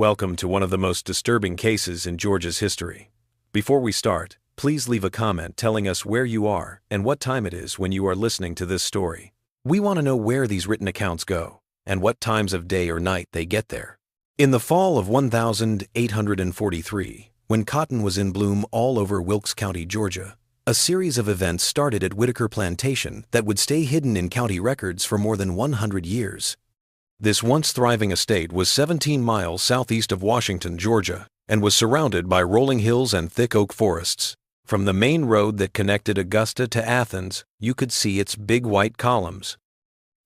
Welcome to one of the most disturbing cases in Georgia's history. Before we start, please leave a comment telling us where you are and what time it is when you are listening to this story. We want to know where these written accounts go and what times of day or night they get there. In the fall of 1843, when cotton was in bloom all over Wilkes County, Georgia, a series of events started at Whitaker Plantation that would stay hidden in county records for more than 100 years. This once thriving estate was 17 miles southeast of Washington, Georgia, and was surrounded by rolling hills and thick oak forests. From the main road that connected Augusta to Athens, you could see its big white columns.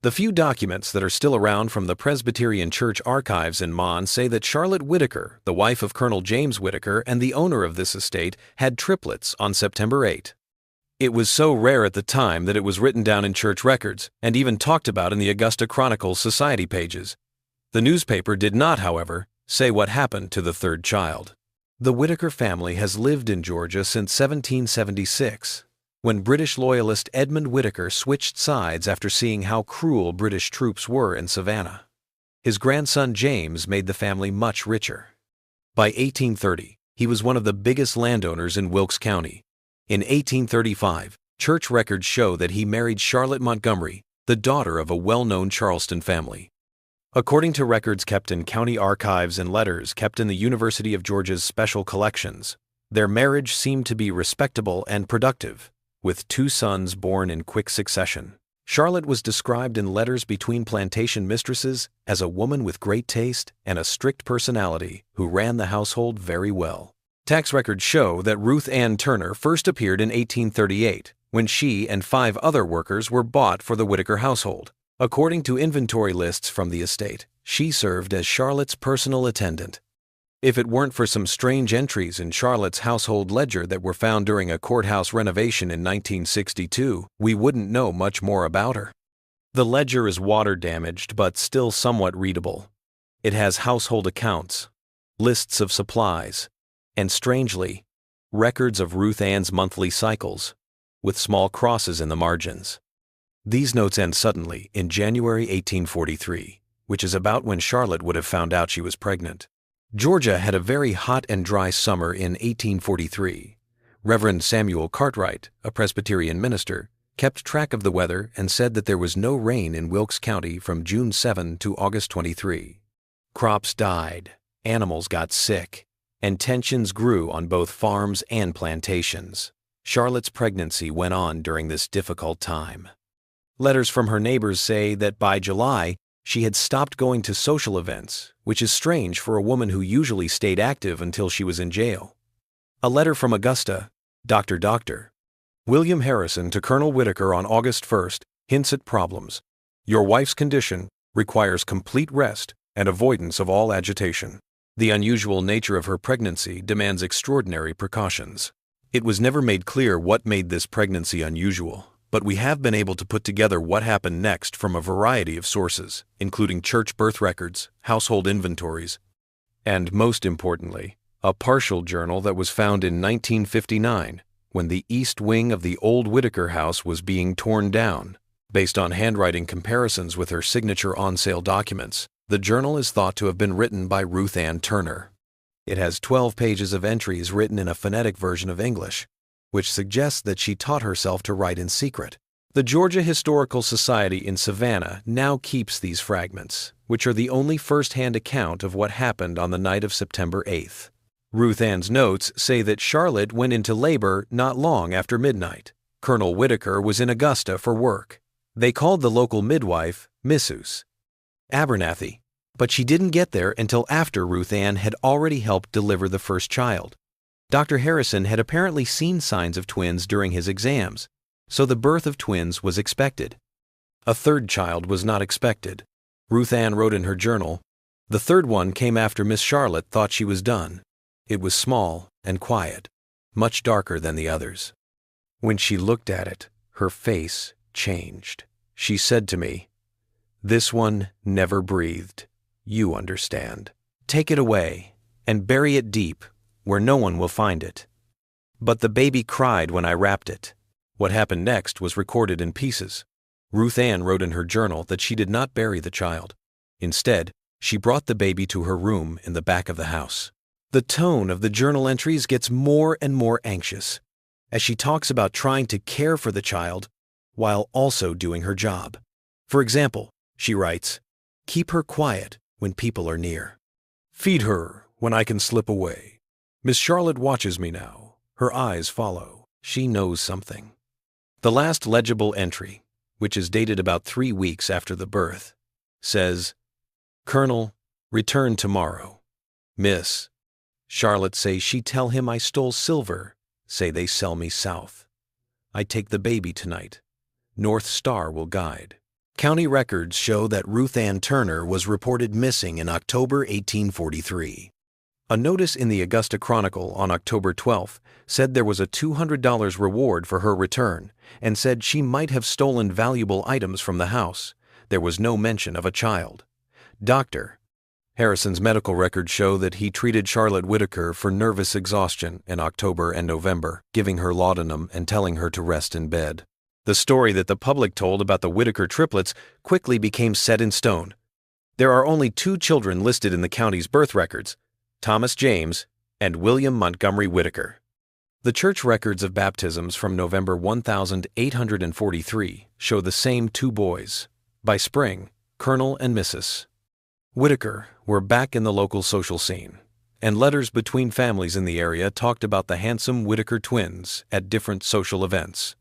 The few documents that are still around from the Presbyterian Church archives in Mon say that Charlotte Whitaker, the wife of Colonel James Whitaker and the owner of this estate, had triplets on September 8. It was so rare at the time that it was written down in church records and even talked about in the Augusta Chronicle's society pages. The newspaper did not, however, say what happened to the third child. The Whitaker family has lived in Georgia since 1776, when British loyalist Edmund Whitaker switched sides after seeing how cruel British troops were in Savannah. His grandson James made the family much richer. By 1830, he was one of the biggest landowners in Wilkes County. In 1835, church records show that he married Charlotte Montgomery, the daughter of a well-known Charleston family. According to records kept in county archives and letters kept in the University of Georgia's special collections, their marriage seemed to be respectable and productive, with 2 sons born in quick succession. Charlotte was described in letters between plantation mistresses as a woman with great taste and a strict personality who ran the household very well. Tax records show that Ruth Ann Turner first appeared in 1838, when she and 5 other workers were bought for the Whitaker household. According to inventory lists from the estate, she served as Charlotte's personal attendant. If it weren't for some strange entries in Charlotte's household ledger that were found during a courthouse renovation in 1962, we wouldn't know much more about her. The ledger is water-damaged but still somewhat readable. It has household accounts, lists of supplies, and strangely, records of Ruth Ann's monthly cycles, with small crosses in the margins. These notes end suddenly in January 1843, which is about when Charlotte would have found out she was pregnant. Georgia had a very hot and dry summer in 1843. Reverend Samuel Cartwright, a Presbyterian minister, kept track of the weather and said that there was no rain in Wilkes County from June 7 to August 23. Crops died, animals got sick, and tensions grew on both farms and plantations. Charlotte's pregnancy went on during this difficult time. Letters from her neighbors say that by July, she had stopped going to social events, which is strange for a woman who usually stayed active until she was in jail. A letter from Augusta, Dr. William Harrison to Colonel Whitaker on August 1st hints at problems. Your wife's condition requires complete rest and avoidance of all agitation. The unusual nature of her pregnancy demands extraordinary precautions. It was never made clear what made this pregnancy unusual, but we have been able to put together what happened next from a variety of sources, including church birth records, household inventories, and most importantly, a partial journal that was found in 1959 when the east wing of the old Whitaker house was being torn down. Based on handwriting comparisons with her signature on-sale documents, the journal is thought to have been written by Ruth Ann Turner. It has 12 pages of entries written in a phonetic version of English, which suggests that she taught herself to write in secret. The Georgia Historical Society in Savannah now keeps these fragments, which are the only first-hand account of what happened on the night of September 8th. Ruth Ann's notes say that Charlotte went into labor not long after midnight. Colonel Whitaker was in Augusta for work. They called the local midwife Mistress Abernathy, but she didn't get there until after Ruth Ann had already helped deliver the first child. Dr. Harrison had apparently seen signs of twins during his exams, so the birth of twins was expected. A third child was not expected. Ruth Ann wrote in her journal, "The third one came after Miss Charlotte thought she was done. It was small and quiet, much darker than the others. When she looked at it, her face changed. She said to me, 'This one never breathed. You understand. Take it away and bury it deep where no one will find it.' But the baby cried when I wrapped it." What happened next was recorded in pieces. Ruth Ann wrote in her journal that she did not bury the child. Instead, she brought the baby to her room in the back of the house. The tone of the journal entries gets more and more anxious as she talks about trying to care for the child while also doing her job. For example, she writes, "Keep her quiet when people are near. Feed her when I can slip away. Miss Charlotte watches me now. Her eyes follow. She knows something." The last legible entry, which is dated about 3 weeks after the birth, says, "Colonel, return tomorrow. Miss Charlotte say she tell him I stole silver, say they sell me south. I take the baby tonight. North Star will guide." County records show that Ruth Ann Turner was reported missing in October 1843. A notice in the Augusta Chronicle on October 12th said there was a $200 reward for her return and said she might have stolen valuable items from the house. There was no mention of a child. Dr. Harrison's medical records show that he treated Charlotte Whitaker for nervous exhaustion in October and November, giving her laudanum and telling her to rest in bed. The story that the public told about the Whitaker triplets quickly became set in stone. There are only 2 children listed in the county's birth records, Thomas James and William Montgomery Whitaker. The church records of baptisms from November 1843 show the same 2 boys. By spring, Colonel and Mrs. Whitaker were back in the local social scene, and letters between families in the area talked about the handsome Whitaker twins at different social events.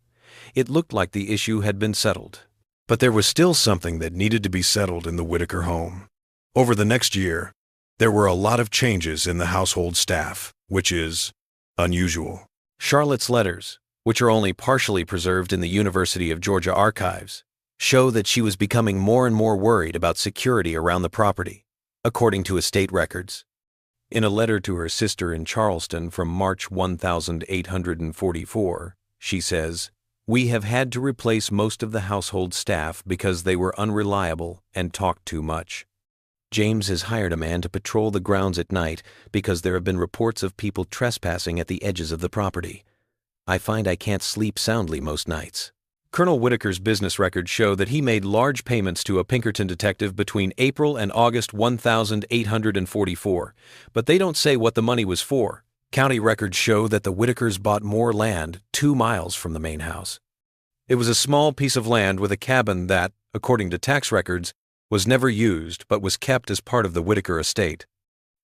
It looked like the issue had been settled. But there was still something that needed to be settled in the Whitaker home. Over the next year, there were a lot of changes in the household staff, which is unusual. Charlotte's letters, which are only partially preserved in the University of Georgia archives, show that she was becoming more and more worried about security around the property, according to estate records. In a letter to her sister in Charleston from March 1844, she says, "We have had to replace most of the household staff because they were unreliable and talked too much. James has hired a man to patrol the grounds at night because there have been reports of people trespassing at the edges of the property. I find I can't sleep soundly most nights." Colonel Whitaker's business records show that he made large payments to a Pinkerton detective between April and August 1844, but they don't say what the money was for. County records show that the Whitakers bought more land 2 miles from the main house. It was a small piece of land with a cabin that, according to tax records, was never used but was kept as part of the Whitaker estate.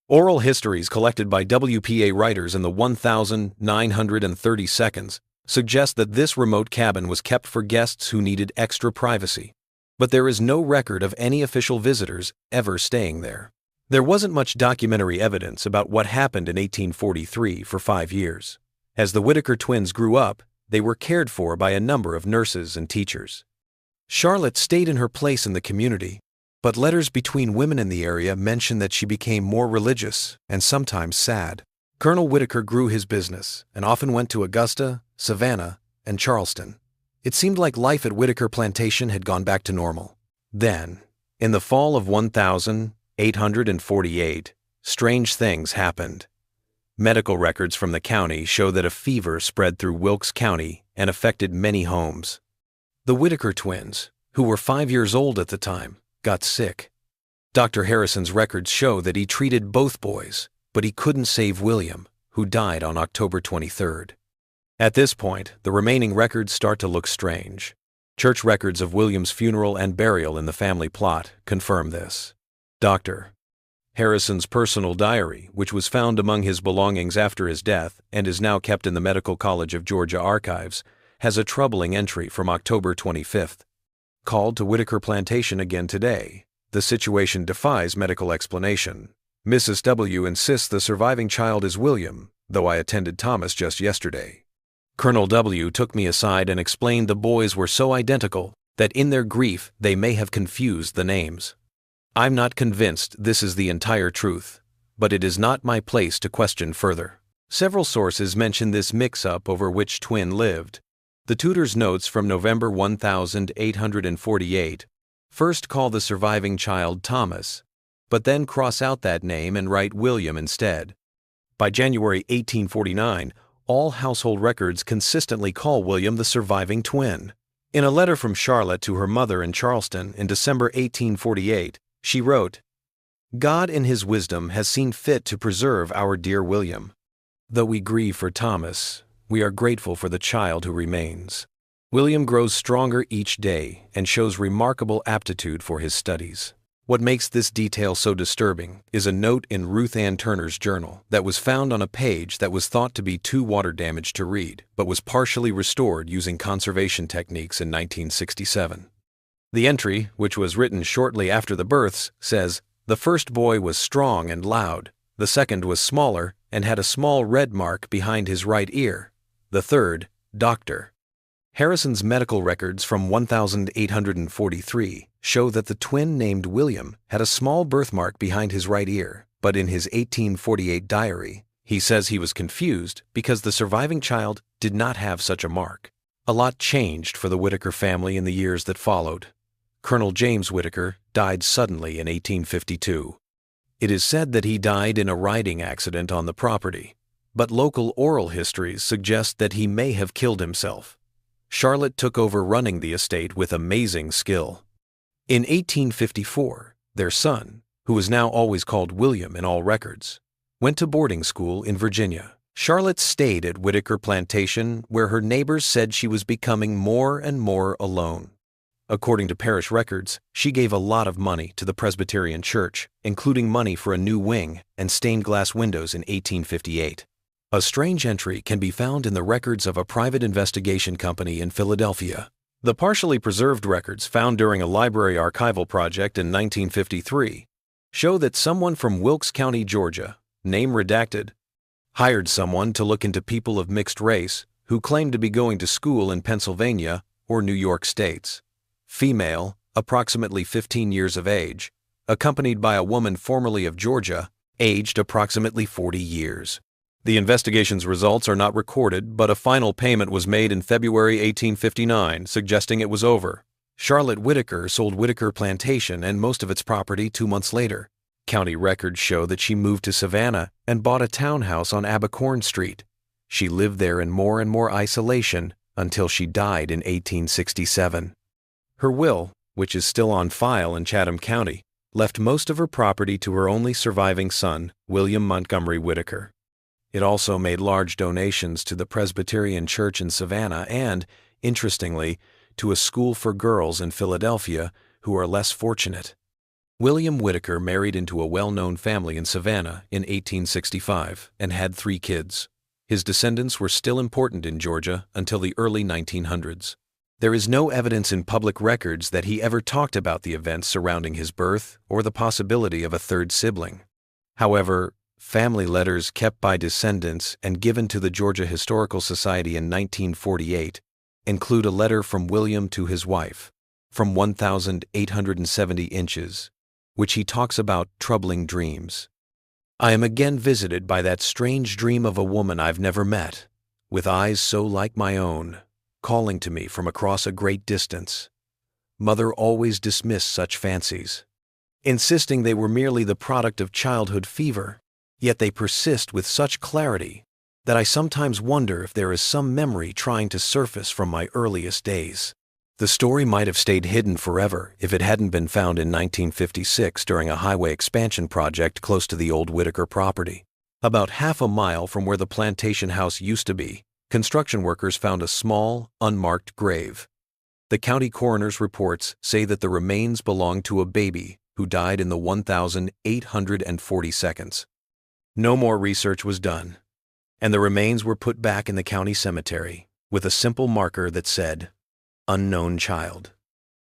Oral histories collected by WPA writers in the 1930 seconds suggest that this remote cabin was kept for guests who needed extra privacy, but there is no record of any official visitors ever staying there. There wasn't much documentary evidence about what happened in 1843 for 5 years. As the Whitaker twins grew up, they were cared for by a number of nurses and teachers. Charlotte stayed in her place in the community, but letters between women in the area mention that she became more religious and sometimes sad. Colonel Whitaker grew his business and often went to Augusta, Savannah, and Charleston. It seemed like life at Whitaker Plantation had gone back to normal. Then, in the fall of 1848, strange things happened. Medical records from the county show that a fever spread through Wilkes County and affected many homes. The Whitaker twins, who were 5 years old at the time, got sick. Dr. Harrison's records show that he treated both boys, but he couldn't save William, who died on October 23rd. At this point, the remaining records start to look strange. Church records of William's funeral and burial in the family plot confirm this. Dr. Harrison's personal diary, which was found among his belongings after his death and is now kept in the Medical College of Georgia archives, has a troubling entry from October 25th. Called to Whitaker Plantation again today. The situation defies medical explanation. Mrs. W. insists the surviving child is William, though I attended Thomas just yesterday. Colonel W. took me aside and explained the boys were so identical that in their grief they may have confused the names. I'm not convinced this is the entire truth, but it is not my place to question further. Several sources mention this mix-up over which twin lived. The tutor's notes from November 1848 first call the surviving child Thomas, but then cross out that name and write William instead. By January 1849, all household records consistently call William the surviving twin. In a letter from Charlotte to her mother in Charleston in December 1848, she wrote, God in His wisdom has seen fit to preserve our dear William. Though we grieve for Thomas, we are grateful for the child who remains. William grows stronger each day and shows remarkable aptitude for his studies. What makes this detail so disturbing is a note in Ruth Ann Turner's journal that was found on a page that was thought to be too water damaged to read, but was partially restored using conservation techniques in 1967. The entry, which was written shortly after the births, says, "The first boy was strong and loud, the second was smaller and had a small red mark behind his right ear, the third, Dr." Harrison's medical records from 1843 show that the twin named William had a small birthmark behind his right ear, but in his 1848 diary, he says he was confused because the surviving child did not have such a mark. A lot changed for the Whittaker family in the years that followed. Colonel James Whittaker died suddenly in 1852. It is said that he died in a riding accident on the property, but local oral histories suggest that he may have killed himself. Charlotte took over running the estate with amazing skill. In 1854, their son, who is now always called William in all records, went to boarding school in Virginia. Charlotte stayed at Whittaker Plantation, where her neighbors said she was becoming more and more alone. According to parish records, she gave a lot of money to the Presbyterian Church, including money for a new wing and stained glass windows in 1858. A strange entry can be found in the records of a private investigation company in Philadelphia. The partially preserved records found during a library archival project in 1953 show that someone from Wilkes County, Georgia, name redacted, hired someone to look into people of mixed race who claimed to be going to school in Pennsylvania or New York states. Female, approximately 15 years of age, accompanied by a woman formerly of Georgia, aged approximately 40 years. The investigation's results are not recorded, but a final payment was made in February 1859, suggesting it was over. Charlotte Whittaker sold Whittaker Plantation and most of its property 2 months later. County records show that she moved to Savannah and bought a townhouse on Abercorn Street. She lived there in more and more isolation until she died in 1867. Her will, which is still on file in Chatham County, left most of her property to her only surviving son, William Montgomery Whittaker. It also made large donations to the Presbyterian Church in Savannah and, interestingly, to a school for girls in Philadelphia who are less fortunate. William Whittaker married into a well-known family in Savannah in 1865 and had 3 kids. His descendants were still important in Georgia until the early 1900s. There is no evidence in public records that he ever talked about the events surrounding his birth or the possibility of a third sibling. However, family letters kept by descendants and given to the Georgia Historical Society in 1948 include a letter from William to his wife, from 1,870 inches, which he talks about troubling dreams. "I am again visited by that strange dream of a woman I've never met, with eyes so like my own, calling to me from across a great distance. Mother always dismissed such fancies, insisting they were merely the product of childhood fever. Yet they persist with such clarity that I sometimes wonder if there is some memory trying to surface from my earliest days." The story might have stayed hidden forever if it hadn't been found in 1956 during a highway expansion project close to the old Whittaker property. About half a mile from where the plantation house used to be, construction workers found a small, unmarked grave. The county coroner's reports say that the remains belonged to a baby who died in the 1,840 seconds. No more research was done, and the remains were put back in the county cemetery with a simple marker that said, "Unknown child,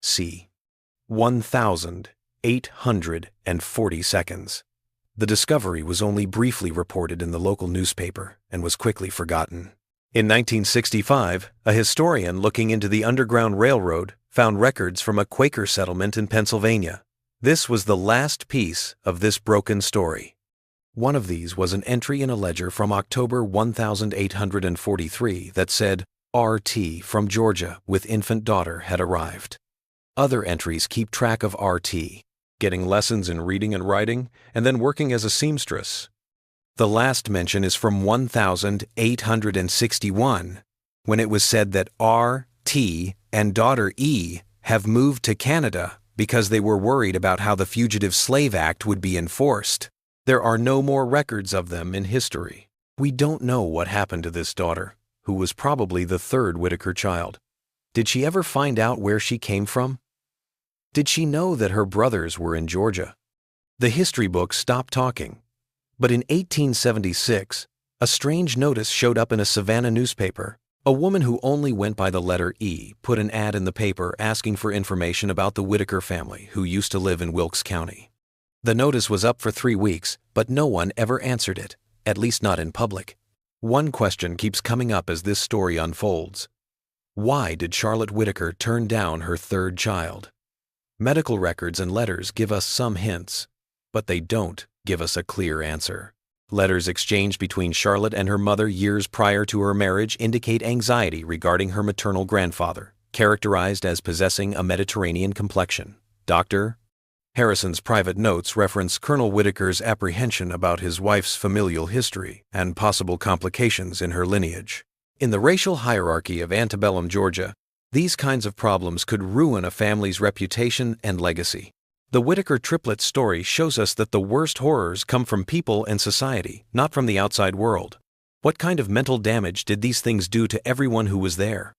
C. 1,840 seconds." The discovery was only briefly reported in the local newspaper and was quickly forgotten. In 1965, a historian looking into the Underground Railroad found records from a Quaker settlement in Pennsylvania. This was the last piece of this broken story. One of these was an entry in a ledger from October 1843 that said, "R.T. from Georgia with infant daughter had arrived." Other entries keep track of R.T., getting lessons in reading and writing, and then working as a seamstress. The last mention is from 1861, when it was said that R.T. and daughter E. have moved to Canada because they were worried about how the Fugitive Slave Act would be enforced. There are no more records of them in history. We don't know what happened to this daughter, who was probably the third Whitaker child. Did she ever find out where she came from? Did she know that her brothers were in Georgia? The history books stopped talking. But in 1876, a strange notice showed up in a Savannah newspaper. A woman who only went by the letter E put an ad in the paper asking for information about the Whitaker family who used to live in Wilkes County. The notice was up for 3 weeks, but no one ever answered it, at least not in public. One question keeps coming up as this story unfolds. Why did Charlotte Whitaker turn down her third child? Medical records and letters give us some hints, but they don't give us a clear answer. Letters exchanged between Charlotte and her mother years prior to her marriage indicate anxiety regarding her maternal grandfather, characterized as possessing a Mediterranean complexion. Dr. Harrison's private notes reference Colonel Whitaker's apprehension about his wife's familial history and possible complications in her lineage. In the racial hierarchy of antebellum Georgia, these kinds of problems could ruin a family's reputation and legacy. The Whitaker Triplets story shows us that the worst horrors come from people and society, not from the outside world. What kind of mental damage did these things do to everyone who was there?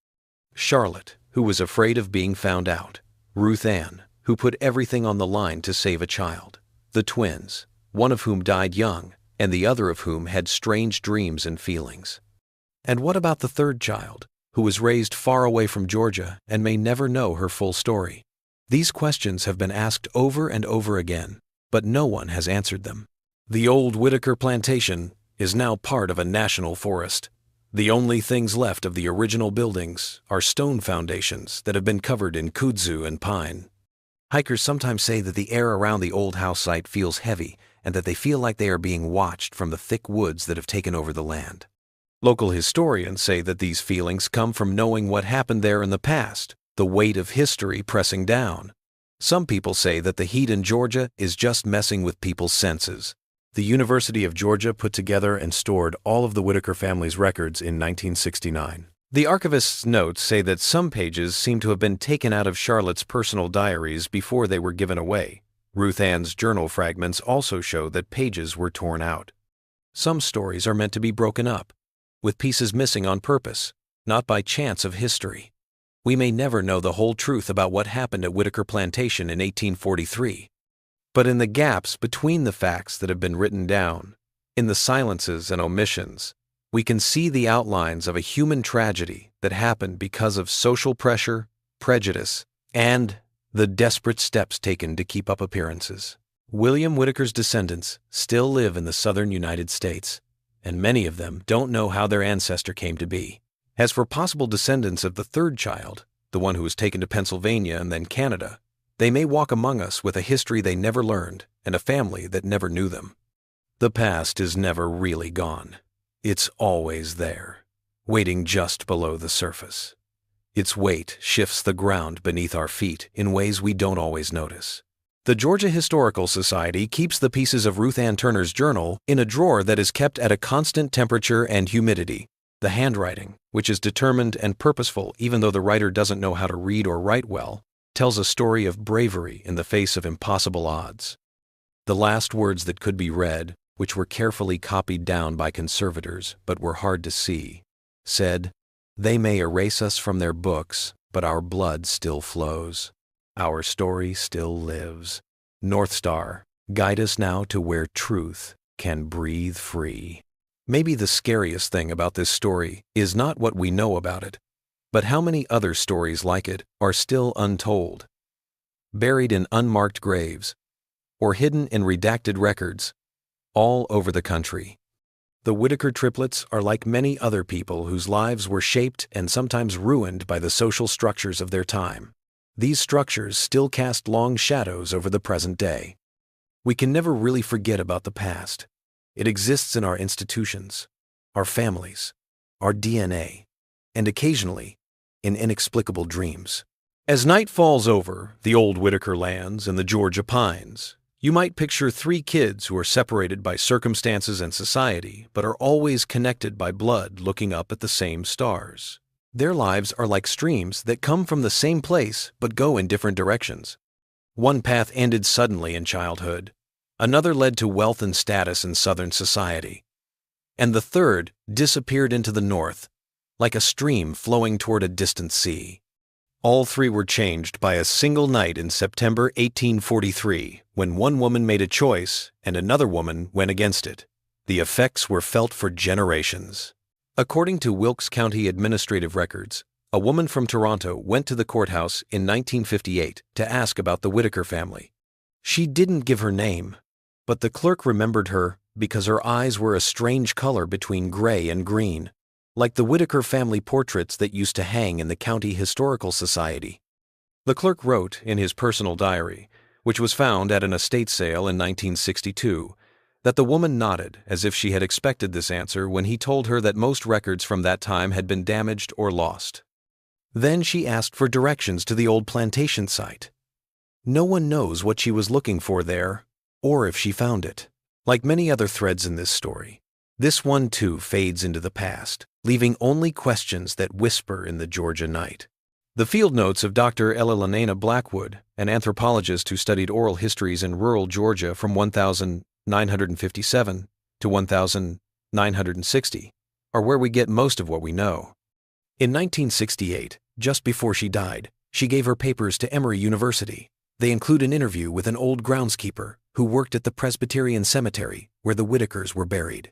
Charlotte, who was afraid of being found out. Ruth Ann, who put everything on the line to save a child. The twins, one of whom died young, and the other of whom had strange dreams and feelings. And what about the third child, who was raised far away from Georgia and may never know her full story? These questions have been asked over and over again, but no one has answered them. The old Whitaker plantation is now part of a national forest. The only things left of the original buildings are stone foundations that have been covered in kudzu and pine. Hikers sometimes say that the air around the old house site feels heavy and that they feel like they are being watched from the thick woods that have taken over the land. Local historians say that these feelings come from knowing what happened there in the past, the weight of history pressing down. Some people say that the heat in Georgia is just messing with people's senses. The University of Georgia put together and stored all of the Whitaker family's records in 1969. The archivist's notes say that some pages seem to have been taken out of Charlotte's personal diaries before they were given away. Ruth Ann's journal fragments also show that pages were torn out. Some stories are meant to be broken up, with pieces missing on purpose, not by chance of history. We may never know the whole truth about what happened at Whitaker Plantation in 1843. But in the gaps between the facts that have been written down, in the silences and omissions, we can see the outlines of a human tragedy that happened because of social pressure, prejudice, and the desperate steps taken to keep up appearances. William Whitaker's descendants still live in the southern United States, and many of them don't know how their ancestor came to be. As for possible descendants of the third child, the one who was taken to Pennsylvania and then Canada, they may walk among us with a history they never learned and a family that never knew them. The past is never really gone. It's always there, waiting just below the surface. Its weight shifts the ground beneath our feet in ways we don't always notice. The Georgia Historical Society keeps the pieces of Ruth Ann Turner's journal in a drawer that is kept at a constant temperature and humidity. The handwriting, which is determined and purposeful even though the writer doesn't know how to read or write well, tells a story of bravery in the face of impossible odds. The last words that could be read, which were carefully copied down by conservators but were hard to see, said, "They may erase us from their books, but our blood still flows. Our story still lives. North Star, guide us now to where truth can breathe free." Maybe the scariest thing about this story is not what we know about it, but how many other stories like it are still untold, buried in unmarked graves, or hidden in redacted records, all over the country. The Whitaker triplets are like many other people whose lives were shaped and sometimes ruined by the social structures of their time. These structures still cast long shadows over the present day. We can never really forget about the past. It exists in our institutions, our families, our DNA, and occasionally in inexplicable dreams. As night falls over the old Whitaker lands and the Georgia pines, you might picture 3 kids who are separated by circumstances and society, but are always connected by blood looking up at the same stars. Their lives are like streams that come from the same place but go in different directions. One path ended suddenly in childhood. Another led to wealth and status in Southern society. And the third disappeared into the north, like a stream flowing toward a distant sea. All three were changed by a single night in September 1843, when one woman made a choice and another woman went against it. The effects were felt for generations. According to Wilkes County administrative records, a woman from Toronto went to the courthouse in 1958 to ask about the Whitaker family. She didn't give her name, but the clerk remembered her because her eyes were a strange color between gray and green, like the Whitaker family portraits that used to hang in the County Historical Society. The clerk wrote in his personal diary, which was found at an estate sale in 1962, that the woman nodded as if she had expected this answer when he told her that most records from that time had been damaged or lost. Then she asked for directions to the old plantation site. No one knows what she was looking for there, or if she found it. Like many other threads in this story, this one too fades into the past, leaving only questions that whisper in the Georgia night. The field notes of Dr. Elelena Blackwood, an anthropologist who studied oral histories in rural Georgia from 1957 to 1960, are where we get most of what we know. In 1968, just before she died, she gave her papers to Emory University. They include an interview with an old groundskeeper who worked at the Presbyterian Cemetery where the Whitakers were buried.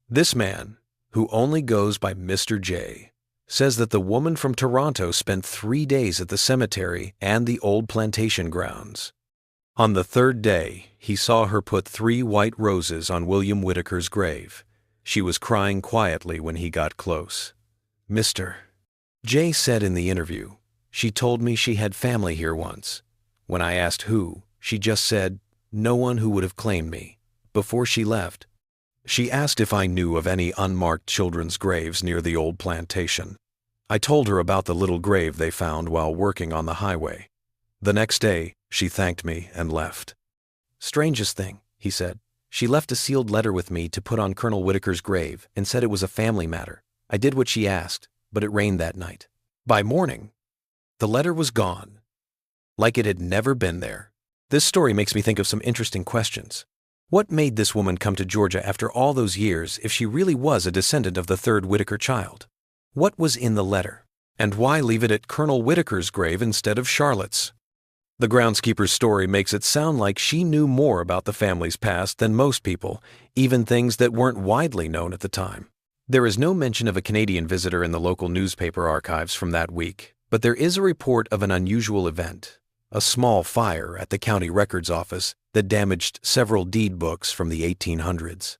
This man, who only goes by Mr. J, says that the woman from Toronto spent 3 days at the cemetery and the old plantation grounds. On the third day, he saw her put 3 white roses on William Whitaker's grave. She was crying quietly when he got close. Mr. J said in the interview, "She told me she had family here once. When I asked who, she just said, no one who would have claimed me. Before she left, she asked if I knew of any unmarked children's graves near the old plantation. I told her about the little grave they found while working on the highway. The next day, she thanked me and left." Strangest thing, he said, she left a sealed letter with me to put on Colonel Whitaker's grave and said it was a family matter. I did what she asked, but it rained that night. By morning, the letter was gone, like it had never been there. This story makes me think of some interesting questions. What made this woman come to Georgia after all those years if she really was a descendant of the third Whitaker child? What was in the letter? And why leave it at Colonel Whitaker's grave instead of Charlotte's? The groundskeeper's story makes it sound like she knew more about the family's past than most people, even things that weren't widely known at the time. There is no mention of a Canadian visitor in the local newspaper archives from that week, but there is a report of an unusual event, a small fire at the county records office that damaged several deed books from the 1800s.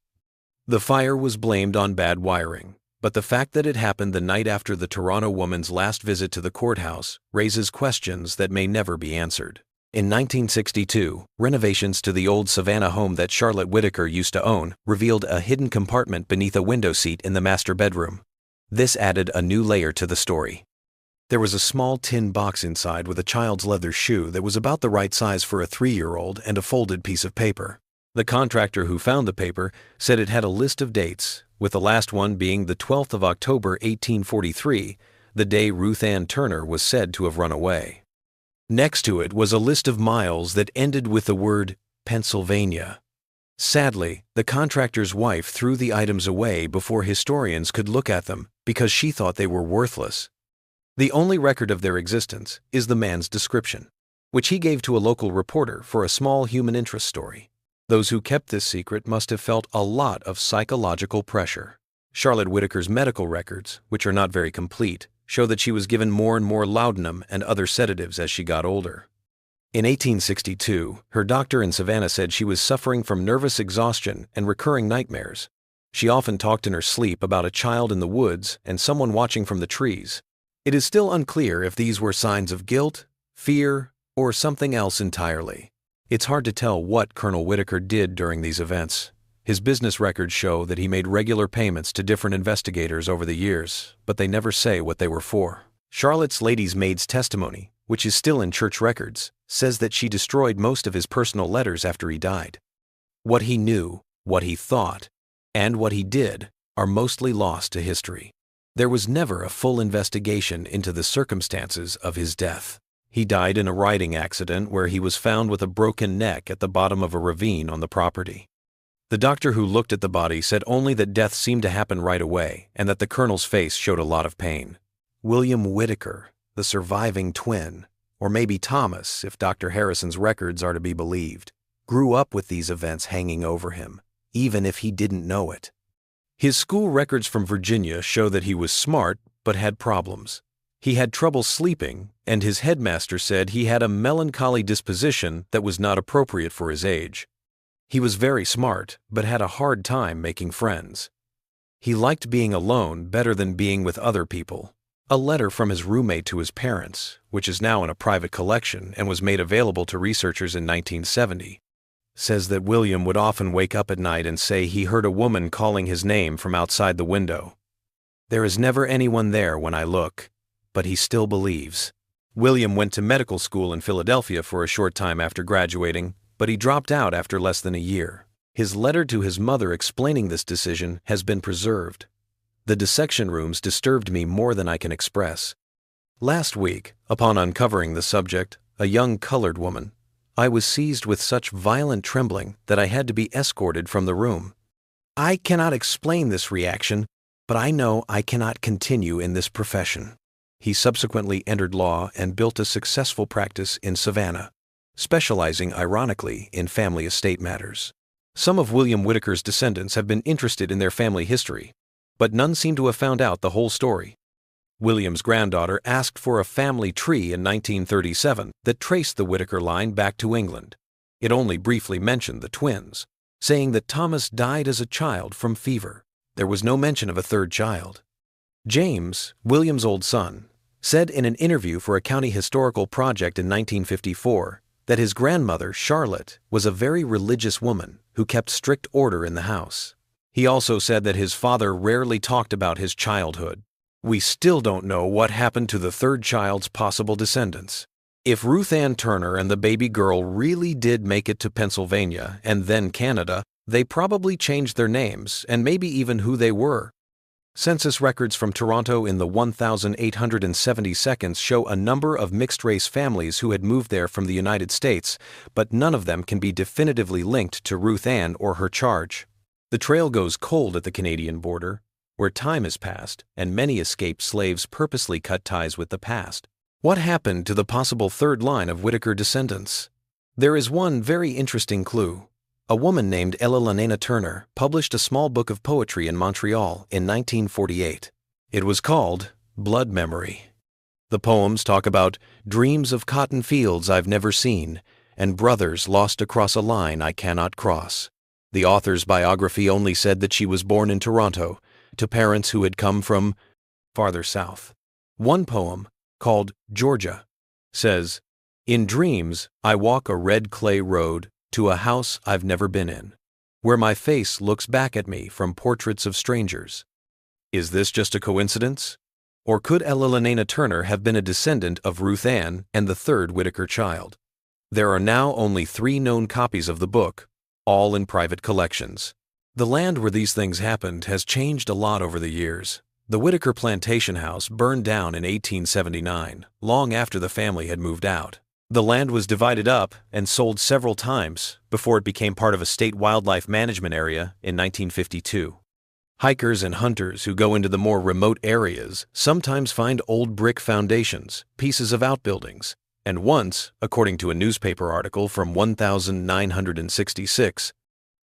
The fire was blamed on bad wiring, but the fact that it happened the night after the Toronto woman's last visit to the courthouse raises questions that may never be answered. In 1962, renovations to the old Savannah home that Charlotte Whitaker used to own revealed a hidden compartment beneath a window seat in the master bedroom. This added a new layer to the story. There was a small tin box inside with a child's leather shoe that was about the right size for a 3-year-old and a folded piece of paper. The contractor who found the paper said it had a list of dates, with the last one being the 12th of October 1843, the day Ruth Ann Turner was said to have run away. Next to it was a list of miles that ended with the word Pennsylvania. Sadly, the contractor's wife threw the items away before historians could look at them because she thought they were worthless. The only record of their existence is the man's description, which he gave to a local reporter for a small human interest story. Those who kept this secret must have felt a lot of psychological pressure. Charlotte Whitaker's medical records, which are not very complete, show that she was given more and more laudanum and other sedatives as she got older. In 1862, her doctor in Savannah said she was suffering from nervous exhaustion and recurring nightmares. She often talked in her sleep about a child in the woods and someone watching from the trees. It is still unclear if these were signs of guilt, fear, or something else entirely. It's hard to tell what Colonel Whitaker did during these events. His business records show that he made regular payments to different investigators over the years, but they never say what they were for. Charlotte's lady's maid's testimony, which is still in church records, says that she destroyed most of his personal letters after he died. What he knew, what he thought, and what he did are mostly lost to history. There was never a full investigation into the circumstances of his death. He died in a riding accident where he was found with a broken neck at the bottom of a ravine on the property. The doctor who looked at the body said only that death seemed to happen right away and that the colonel's face showed a lot of pain. William Whitaker, the surviving twin, or maybe Thomas if Dr. Harrison's records are to be believed, grew up with these events hanging over him, even if he didn't know it. His school records from Virginia show that he was smart but had problems. He had trouble sleeping, and his headmaster said he had a melancholy disposition that was not appropriate for his age. He was very smart, but had a hard time making friends. He liked being alone better than being with other people. A letter from his roommate to his parents, which is now in a private collection and was made available to researchers in 1970, says that William would often wake up at night and say he heard a woman calling his name from outside the window. There is never anyone there when I look, but he still believes. William went to medical school in Philadelphia for a short time after graduating, but he dropped out after less than a year. His letter to his mother explaining this decision has been preserved. The dissection rooms disturbed me more than I can express. Last week, upon uncovering the subject, a young colored woman, I was seized with such violent trembling that I had to be escorted from the room. I cannot explain this reaction, but I know I cannot continue in this profession. He subsequently entered law and built a successful practice in Savannah, specializing ironically in family estate matters. Some of William Whitaker's descendants have been interested in their family history, but none seem to have found out the whole story. William's granddaughter asked for a family tree in 1937 that traced the Whitaker line back to England. It only briefly mentioned the twins, saying that Thomas died as a child from fever. There was no mention of a third child. James, William's old son, said in an interview for a county historical project in 1954 that his grandmother, Charlotte, was a very religious woman who kept strict order in the house. He also said that his father rarely talked about his childhood. We still don't know what happened to the third child's possible descendants. If Ruth Ann Turner and the baby girl really did make it to Pennsylvania and then Canada, they probably changed their names and maybe even who they were. Census records from Toronto in the 1872 show a number of mixed-race families who had moved there from the United States, but none of them can be definitively linked to Ruth Ann or her charge. The trail goes cold at the Canadian border, where time has passed and many escaped slaves purposely cut ties with the past. What happened to the possible third line of Whitaker descendants? There is one very interesting clue. A woman named Ella Turner published a small book of poetry in Montreal in 1948. It was called Blood Memory. The poems talk about dreams of cotton fields I've never seen and brothers lost across a line I cannot cross. The author's biography only said that she was born in Toronto to parents who had come from farther south. One poem, called Georgia, says, "In dreams I walk a red clay road to a house I've never been in, where my face looks back at me from portraits of strangers." Is this just a coincidence? Or could Ella Turner have been a descendant of Ruth Ann and the third Whitaker child? There are now only 3 known copies of the book, all in private collections. The land where these things happened has changed a lot over the years. The Whitaker plantation house burned down in 1879, long after the family had moved out. The land was divided up and sold several times before it became part of a state wildlife management area in 1952. Hikers and hunters who go into the more remote areas sometimes find old brick foundations, pieces of outbuildings, and once, according to a newspaper article from 1966,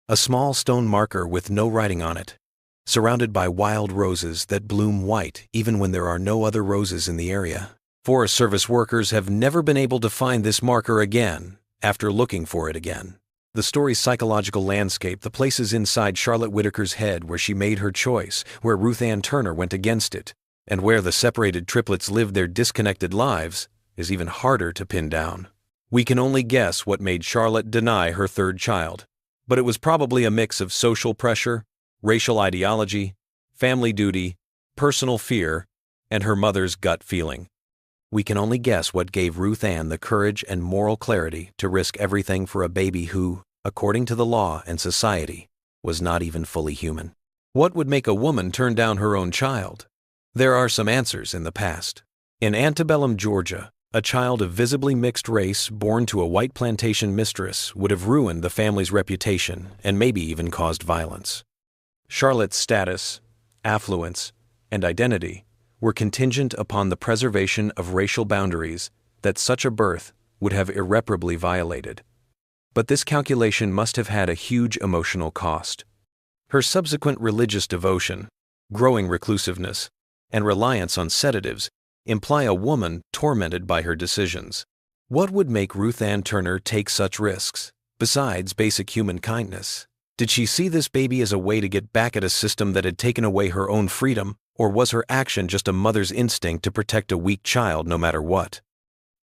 a small stone marker with no writing on it, surrounded by wild roses that bloom white even when there are no other roses in the area. Forest Service workers have never been able to find this marker again after looking for it again. The story's psychological landscape, the places inside Charlotte Whitaker's head where she made her choice, where Ruth Ann Turner went against it, and where the separated triplets lived their disconnected lives, is even harder to pin down. We can only guess what made Charlotte deny her third child, but it was probably a mix of social pressure, racial ideology, family duty, personal fear, and her mother's gut feeling. We can only guess what gave Ruth Ann the courage and moral clarity to risk everything for a baby who, according to the law and society, was not even fully human. What would make a woman turn down her own child? There are some answers in the past. In antebellum Georgia, A child of visibly mixed race born to a white plantation mistress would have ruined the family's reputation and maybe even caused violence. Charlotte's status, affluence, and identity were contingent upon the preservation of racial boundaries that such a birth would have irreparably violated. But this calculation must have had a huge emotional cost. Her subsequent religious devotion, growing reclusiveness, and reliance on sedatives imply a woman tormented by her decisions. What would make Ruth Ann Turner take such risks, besides basic human kindness? Did she see this baby as a way to get back at a system that had taken away her own freedom, or was her action just a mother's instinct to protect a weak child no matter what?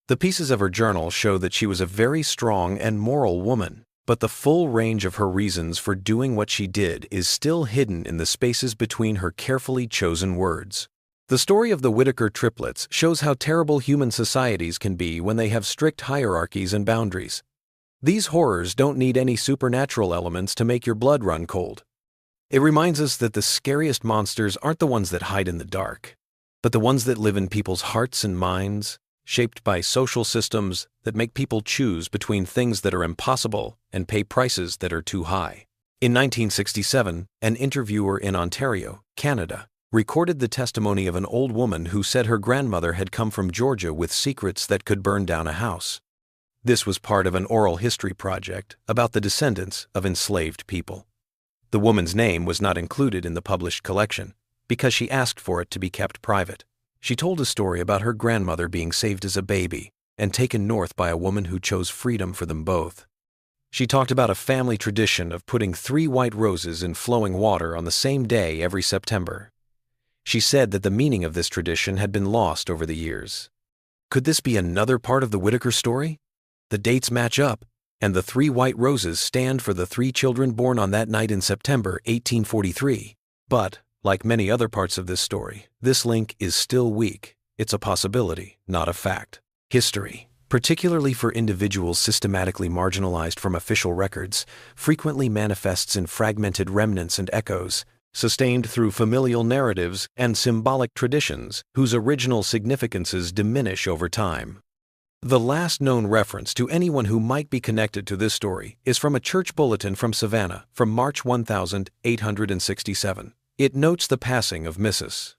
The pieces of her journal show that she was a very strong and moral woman, but the full range of her reasons for doing what she did is still hidden in the spaces between her carefully chosen words. The story of the Whittaker triplets shows how terrible human societies can be when they have strict hierarchies and boundaries. These horrors don't need any supernatural elements to make your blood run cold. It reminds us that the scariest monsters aren't the ones that hide in the dark, but the ones that live in people's hearts and minds, shaped by social systems that make people choose between things that are impossible and pay prices that are too high. In 1967, an interviewer in Ontario, Canada, recorded the testimony of an old woman who said her grandmother had come from Georgia with secrets that could burn down a house. This was part of an oral history project about the descendants of enslaved people. The woman's name was not included in the published collection because she asked for it to be kept private. She told a story about her grandmother being saved as a baby and taken north by a woman who chose freedom for them both. She talked about a family tradition of putting 3 white roses in flowing water on the same day every September. She said that the meaning of this tradition had been lost over the years. Could this be another part of the Whittaker story? The dates match up, and the 3 white roses stand for the 3 children born on that night in September 1843. But, like many other parts of this story, this link is still weak. It's a possibility, not a fact. History, particularly for individuals systematically marginalized from official records, frequently manifests in fragmented remnants and echoes, sustained through familial narratives and symbolic traditions whose original significances diminish over time. The last known reference to anyone who might be connected to this story is from a church bulletin from Savannah from March 1867. It notes the passing of Mrs.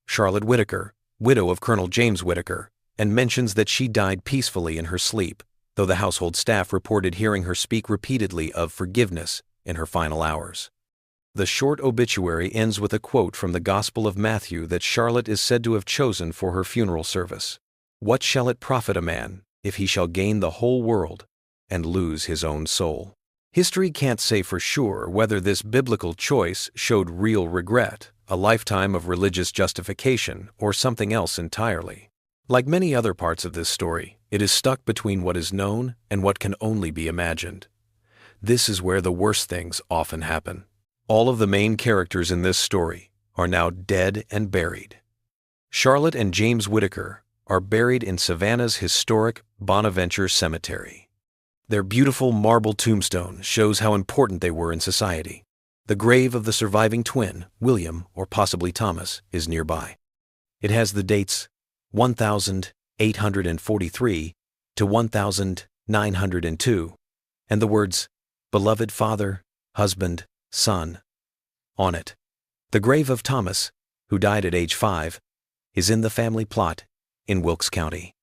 Charlotte Whittaker, widow of Colonel James Whittaker, and mentions that she died peacefully in her sleep, though the household staff reported hearing her speak repeatedly of forgiveness in her final hours. The short obituary ends with a quote from the Gospel of Matthew that Charlotte is said to have chosen for her funeral service. "What shall it profit a man if he shall gain the whole world and lose his own soul?" History can't say for sure whether this biblical choice showed real regret, a lifetime of religious justification, or something else entirely. Like many other parts of this story, it is stuck between what is known and what can only be imagined. This is where the worst things often happen. All of the main characters in this story are now dead and buried. Charlotte and James Whittaker are buried in Savannah's historic Bonaventure Cemetery. Their beautiful marble tombstone shows how important they were in society. The grave of the surviving twin, William or possibly Thomas, is nearby. It has the dates 1843 to 1902 and the words "beloved father, husband, son" on it. The grave of Thomas, who died at age 5, is in the family plot in Wilkes County.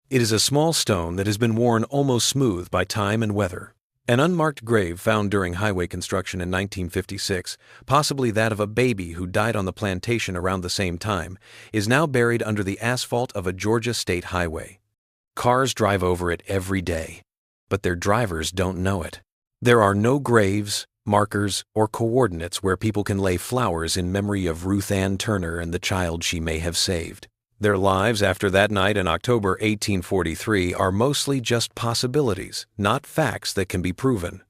It is a small stone that has been worn almost smooth by time and weather. An unmarked grave found during highway construction in 1956, possibly that of a baby who died on the plantation around the same time, is now buried under the asphalt of a Georgia state highway. Cars drive over it every day, but their drivers don't know it. There are no graves, markers, or coordinates where people can lay flowers in memory of Ruth Ann Turner and the child she may have saved. Their lives after that night in October 1843 are mostly just possibilities, not facts that can be proven.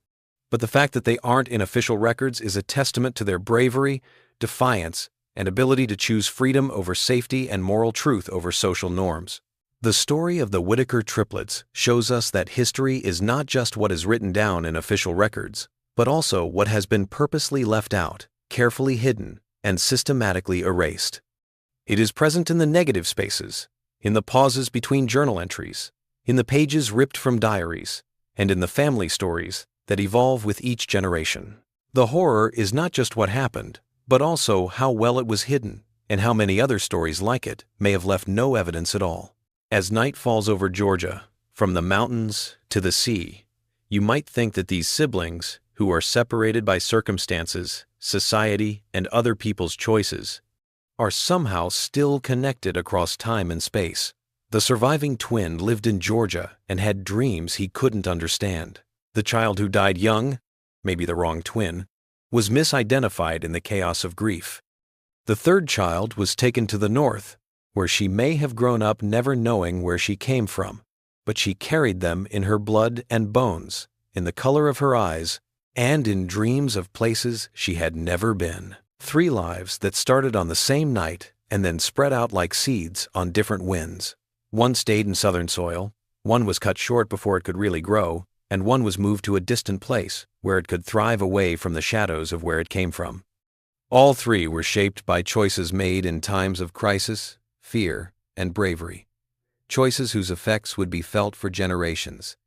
But the fact that they aren't in official records is a testament to their bravery, defiance, and ability to choose freedom over safety and moral truth over social norms. The story of the Whittaker triplets shows us that history is not just what is written down in official records, but also what has been purposely left out, carefully hidden, and systematically erased. It is present in the negative spaces, in the pauses between journal entries, in the pages ripped from diaries, and in the family stories that evolve with each generation. The horror is not just what happened, but also how well it was hidden, and how many other stories like it may have left no evidence at all. As night falls over Georgia, from the mountains to the sea, you might think that these siblings, who are separated by circumstances, society, and other people's choices, are somehow still connected across time and space. The surviving twin lived in Georgia and had dreams he couldn't understand. The child who died young, maybe the wrong twin, was misidentified in the chaos of grief. The third child was taken to the north, where she may have grown up never knowing where she came from, but she carried them in her blood and bones, in the color of her eyes, and in dreams of places she had never been. 3 lives that started on the same night and then spread out like seeds on different winds. One stayed in southern soil, one was cut short before it could really grow, and one was moved to a distant place where it could thrive away from the shadows of where it came from. All 3 were shaped by choices made in times of crisis, fear, and bravery. Choices whose effects would be felt for generations,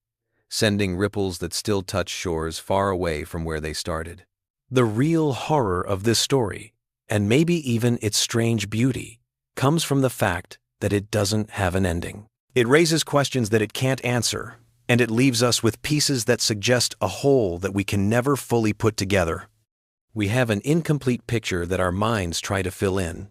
sending ripples that still touch shores far away from where they started. The real horror of this story, and maybe even its strange beauty, comes from the fact that it doesn't have an ending. It raises questions that it can't answer, and it leaves us with pieces that suggest a whole that we can never fully put together. We have an incomplete picture that our minds try to fill in,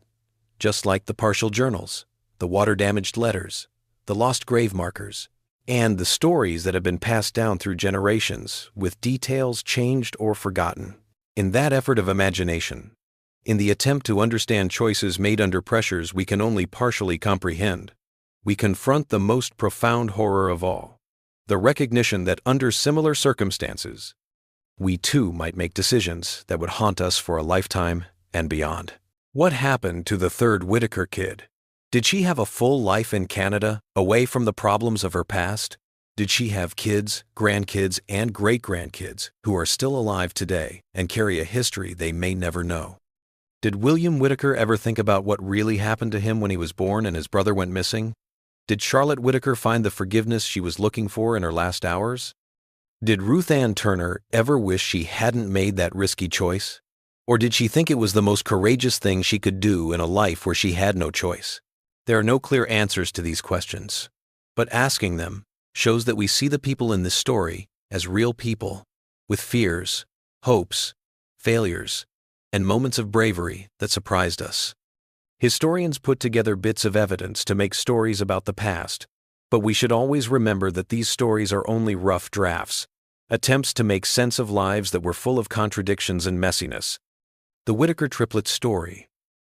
just like the partial journals, the water-damaged letters, the lost grave markers, and the stories that have been passed down through generations with details changed or forgotten. In that effort of imagination, in the attempt to understand choices made under pressures we can only partially comprehend, we confront the most profound horror of all, the recognition that under similar circumstances, we too might make decisions that would haunt us for a lifetime and beyond. What happened to the third Whitaker kid? Did she have a full life in Canada, away from the problems of her past? Did she have kids, grandkids, and great-grandkids who are still alive today and carry a history they may never know? Did William Whitaker ever think about what really happened to him when he was born and his brother went missing? Did Charlotte Whitaker find the forgiveness she was looking for in her last hours? Did Ruth Ann Turner ever wish she hadn't made that risky choice? Or did she think it was the most courageous thing she could do in a life where she had no choice? There are no clear answers to these questions, but asking them shows that we see the people in this story as real people, with fears, hopes, failures, and moments of bravery that surprised us. Historians put together bits of evidence to make stories about the past, but we should always remember that these stories are only rough drafts, attempts to make sense of lives that were full of contradictions and messiness. The Whitaker Triplets story,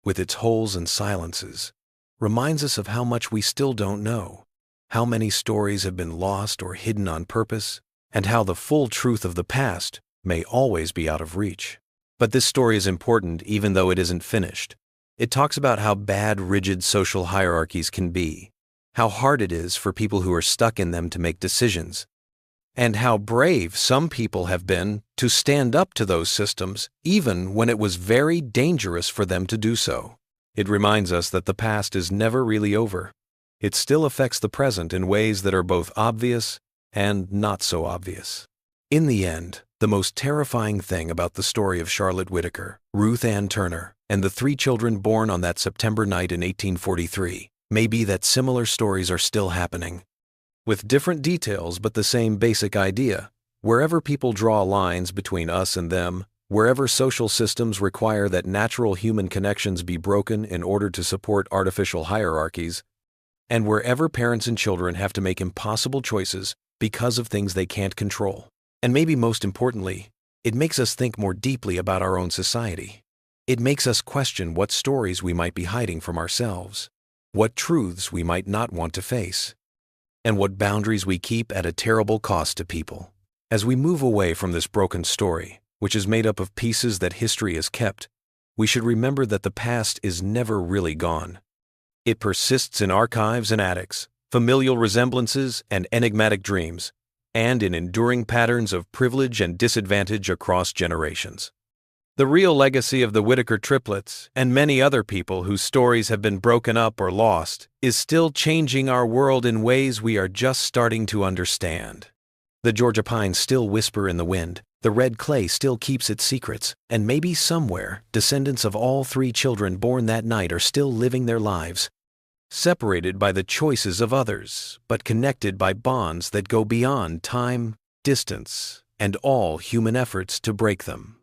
with its holes and silences, reminds us of how much we still don't know, how many stories have been lost or hidden on purpose, and how the full truth of the past may always be out of reach. But this story is important even though it isn't finished. It talks about how bad rigid social hierarchies can be, how hard it is for people who are stuck in them to make decisions, and how brave some people have been to stand up to those systems even when it was very dangerous for them to do so. It reminds us that the past is never really over. It still affects the present in ways that are both obvious and not so obvious. In the end, the most terrifying thing about the story of Charlotte Whitaker, Ruth Ann Turner, and the 3 children born on that September night in 1843 may be that similar stories are still happening, with different details but the same basic idea. Wherever people draw lines between us and them, wherever social systems require that natural human connections be broken in order to support artificial hierarchies, and wherever parents and children have to make impossible choices because of things they can't control. And maybe most importantly, it makes us think more deeply about our own society. It makes us question what stories we might be hiding from ourselves, what truths we might not want to face, and what boundaries we keep at a terrible cost to people. As we move away from this broken story, which is made up of pieces that history has kept, we should remember that the past is never really gone. It persists in archives and attics, familial resemblances and enigmatic dreams, and in enduring patterns of privilege and disadvantage across generations. The real legacy of the Whitaker Triplets, and many other people whose stories have been broken up or lost, is still changing our world in ways we are just starting to understand. The Georgia pines still whisper in the wind, the red clay still keeps its secrets, and maybe somewhere, descendants of all 3 children born that night are still living their lives, separated by the choices of others, but connected by bonds that go beyond time, distance, and all human efforts to break them.